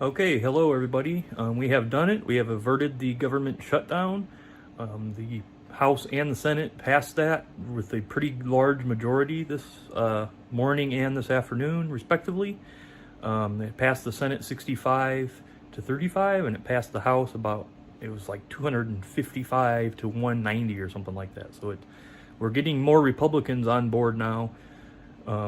Okay, hello everybody. We have done it. We have averted the government shutdown. The House and the Senate passed that with a pretty large majority this morning and this afternoon, respectively. It passed the Senate 65 to 35, and it passed the House it was like 255 to 190 or something like that. So we're getting more Republicans on board now,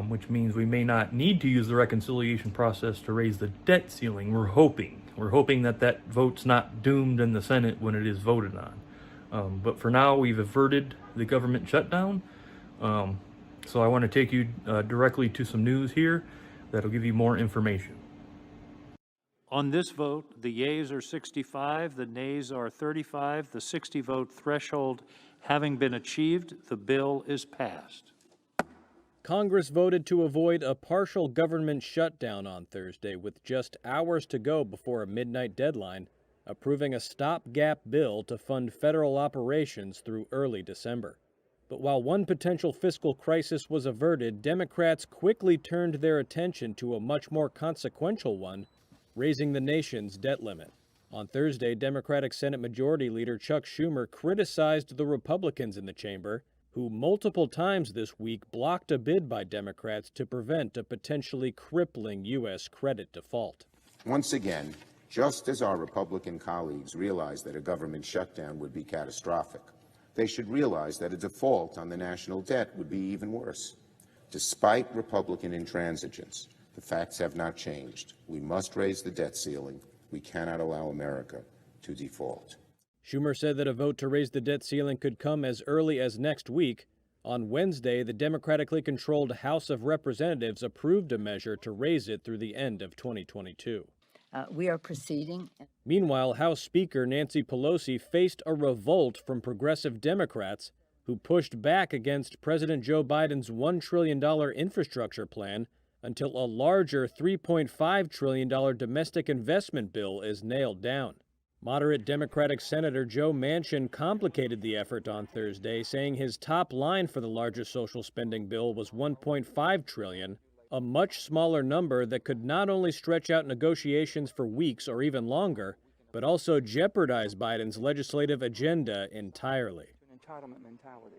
which means we may not need to use the reconciliation process to raise the debt ceiling. We're hoping that that vote's not doomed in the Senate when it is voted on. But for now, we've averted the government shutdown. So I want to take you directly to some news here that'll give you more information. On this vote, the yeas are 65, the nays are 35. The 60 vote threshold having been achieved, the bill is passed. Congress voted to avoid a partial government shutdown on Thursday with just hours to go before a midnight deadline, approving a stopgap bill to fund federal operations through early December. But while one potential fiscal crisis was averted, Democrats quickly turned their attention to a much more consequential one, raising the nation's debt limit. On Thursday, Democratic Senate Majority Leader Chuck Schumer criticized the Republicans in the chamber, who multiple times this week blocked a bid by Democrats to prevent a potentially crippling U.S. credit default. Once again, just as our Republican colleagues realized that a government shutdown would be catastrophic, they should realize that a default on the national debt would be even worse. Despite Republican intransigence, the facts have not changed. We must raise the debt ceiling. We cannot allow America to default. Schumer said that a vote to raise the debt ceiling could come as early as next week. On Wednesday, the democratically controlled House of Representatives approved a measure to raise it through the end of 2022. We are proceeding. Meanwhile, House Speaker Nancy Pelosi faced a revolt from progressive Democrats who pushed back against President Joe Biden's $1 trillion infrastructure plan until a larger $3.5 trillion domestic investment bill is nailed down. Moderate Democratic Senator Joe Manchin complicated the effort on Thursday, saying his top line for the largest social spending bill was $1.5 trillion, a much smaller number that could not only stretch out negotiations for weeks or even longer, but also jeopardize Biden's legislative agenda entirely. Entitlement mentality.